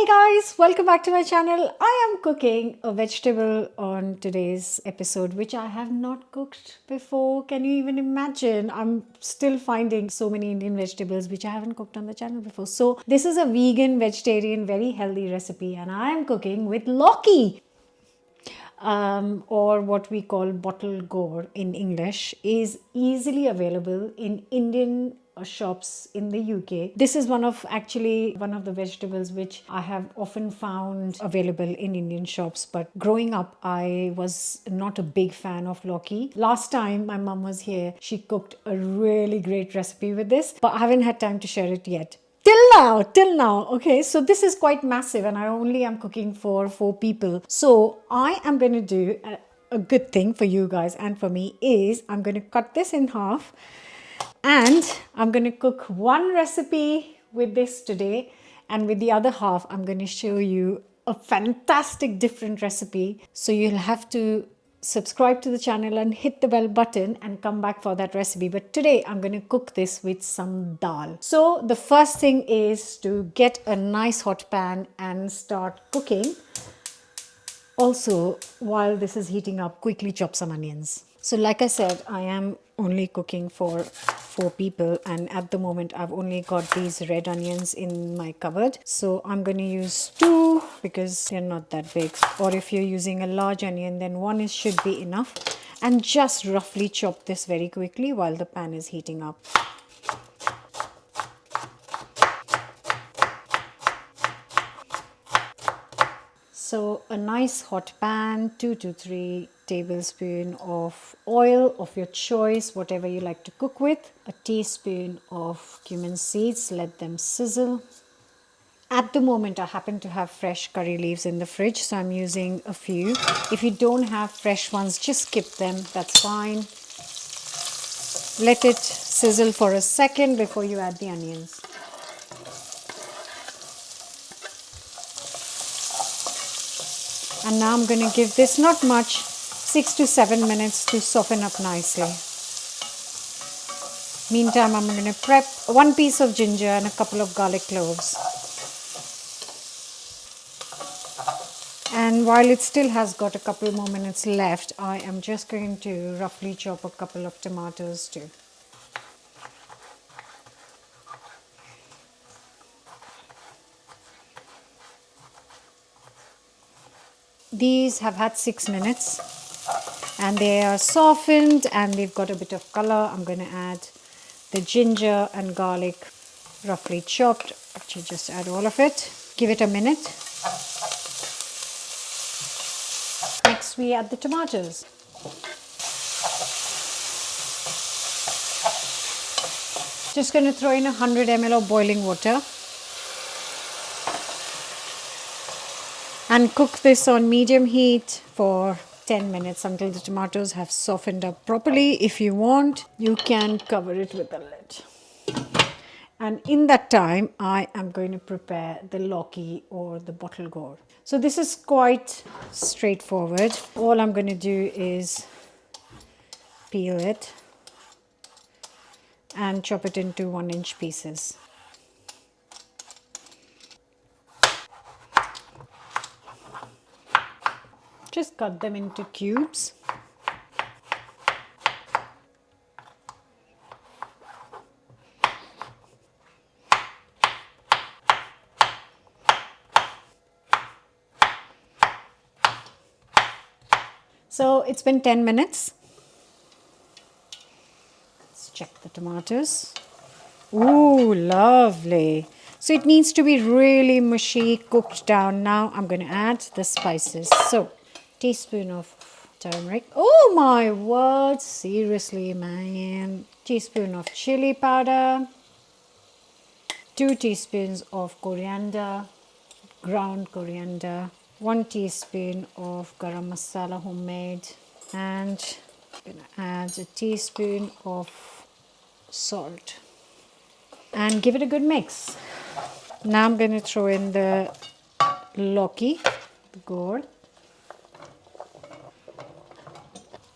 Hey guys, welcome back to my channel. I am cooking a vegetable on today's episode which I have not cooked before. Can you even imagine? I'm still finding so many Indian vegetables which I haven't cooked on the channel before. So this is a vegan, vegetarian, very healthy recipe and I am cooking with Lauki. Or what we call bottle gourd in English, is easily available in Indian shops in the UK. This is one of the vegetables which I have often found available in Indian shops, but growing up I was not a big fan of Lauki. Last time my mum was here, she cooked a really great recipe with this, but I haven't had time to share it yet. Till now. Okay, so this is quite massive and I only am cooking for 4 people. So I am going to do a good thing for you guys and for me is I'm going to cut this in half and I'm going to cook one recipe with this today, and with the other half I'm going to show you a fantastic different recipe. So you'll have to subscribe to the channel and hit the bell button and come back for that recipe. But today I'm going to cook this with some dal. So the first thing is to get a nice hot pan and start cooking. Also, while this is heating up, quickly chop some onions. So like I said, I am only cooking for 4 people and at the moment I've only got these red onions in my cupboard. So I'm going to use 2 because they're not that big. Or if you're using a large onion, then 1 should be enough. And just roughly chop this very quickly while the pan is heating up. So a nice hot pan, 2 to 3 tablespoons of oil of your choice, whatever you like to cook with. A teaspoon of cumin seeds, let them sizzle. At the moment I happen to have fresh curry leaves in the fridge, so I'm using a few. If you don't have fresh ones, just skip them, that's fine. Let it sizzle for a second before you add the onions. And now I'm going to give this not much, 6 to 7 minutes to soften up nicely. Meantime, I'm going to prep 1 piece of ginger and a couple of garlic cloves. And while it still has got a couple more minutes left, I am just going to roughly chop a couple of tomatoes too. These have had 6 minutes and they are softened and they've got a bit of color. I'm going to add the ginger and garlic roughly chopped. Actually, just add all of it. Give it a minute. Next, we add the tomatoes. Just going to throw in 100 ml of boiling water. And cook this on medium heat for 10 minutes until the tomatoes have softened up properly. If you want, you can cover it with a lid. And in that time, I am going to prepare the Lauki or the bottle gourd. So this is quite straightforward. All I'm going to do is peel it and chop it into 1-inch pieces. Just cut them into cubes. So it's been 10 minutes. Let's check the tomatoes. Ooh, lovely. So it needs to be really mushy, cooked down. Now I'm going to add the spices. So teaspoon of turmeric. Oh my word, seriously, man. Teaspoon of chili powder. 2 teaspoons of coriander, ground coriander. 1 teaspoon of garam masala homemade. And I'm going to add a teaspoon of salt. And give it a good mix. Now I'm going to throw in the Lauki, the gourd.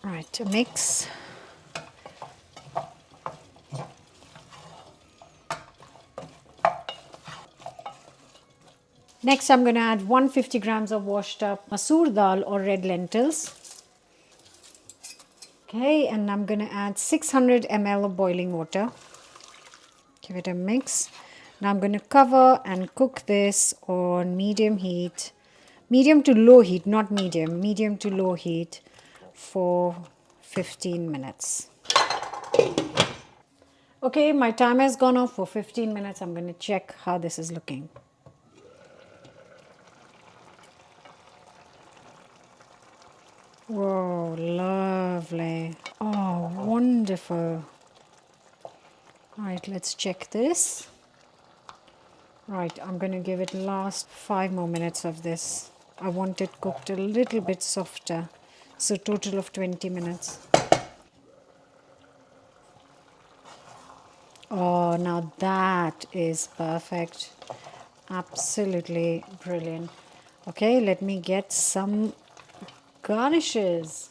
Right, a mix. Next, I'm going to add 150 grams of washed up masoor dal or red lentils. Okay, and I'm going to add 600 ml of boiling water. Give it a mix. Now I'm going to cover and cook this on medium heat. Medium to low heat, not medium. Medium to low heat for 15 minutes. Okay, my timer has gone off for 15 minutes. I'm going to check how this is looking. Whoa, lovely. Oh, wonderful. Right, let's check this. Right, I'm going to give it last 5 more minutes of this. I want it cooked a little bit softer. So total of 20 minutes. Oh, now that is perfect. Absolutely brilliant. Okay, let me get some garnishes.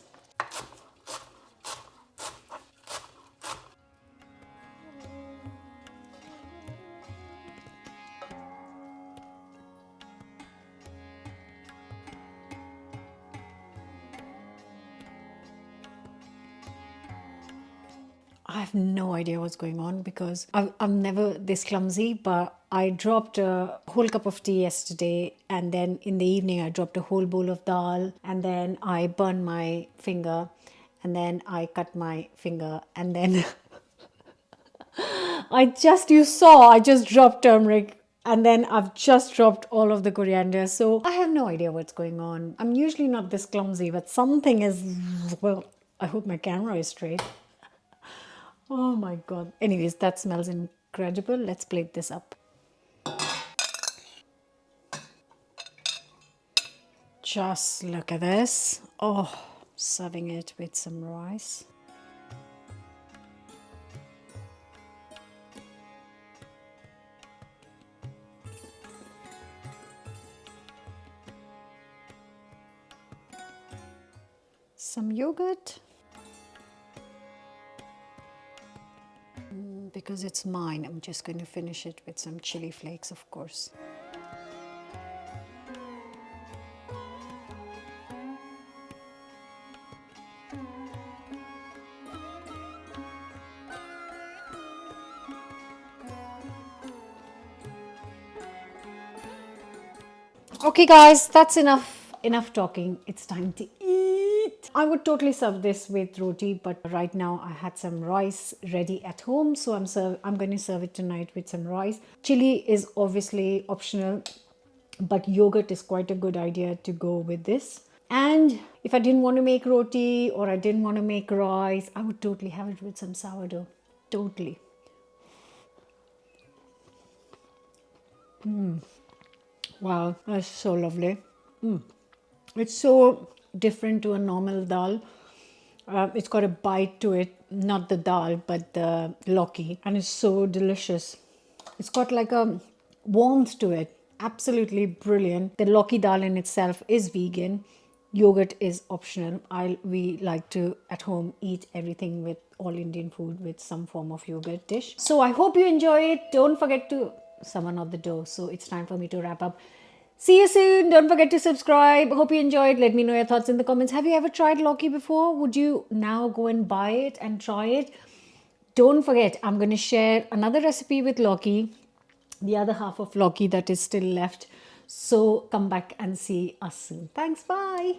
I have no idea what's going on because I'm never this clumsy, but I dropped a whole cup of tea yesterday, and then in the evening I dropped a whole bowl of dal, and then I burned my finger, and then I cut my finger, and then you saw, I just dropped turmeric, and then I've just dropped all of the coriander. So I have no idea what's going on. I'm usually not this clumsy, but something is, well, I hope my camera is straight. Oh my god. Anyways, that smells incredible. Let's plate this up. Just look at this. Oh, serving it with some rice. Some yogurt. Because it's mine, I'm just going to finish it with some chili flakes, of course. Okay guys, that's enough talking. It's time to eat. I would totally serve this with roti, but right now I had some rice ready at home, so I'm going to serve it tonight with some rice. Chili is obviously optional, but yogurt is quite a good idea to go with this. And if I didn't want to make roti or I didn't want to make rice, I would totally have it with some sourdough. Totally. Wow, that's so lovely. It's so different to a normal dal. It's got a bite to it, not the dal, but the Lauki, and it's so delicious. It's got like a warmth to it. Absolutely brilliant. The Lauki dal in itself is vegan. Yogurt is optional. We like to at home eat everything with all Indian food with some form of yogurt dish. So I hope you enjoy it. Don't forget to someone at the door. So it's time for me to wrap up. See you soon. Don't forget to subscribe. Hope you enjoyed. Let me know your thoughts in the comments. Have you ever tried Lauki before? Would you now go and buy it and try it? Don't forget, I'm going to share another recipe with Lauki, the other half of Lauki that is still left. So come back and see us soon. Thanks. Bye.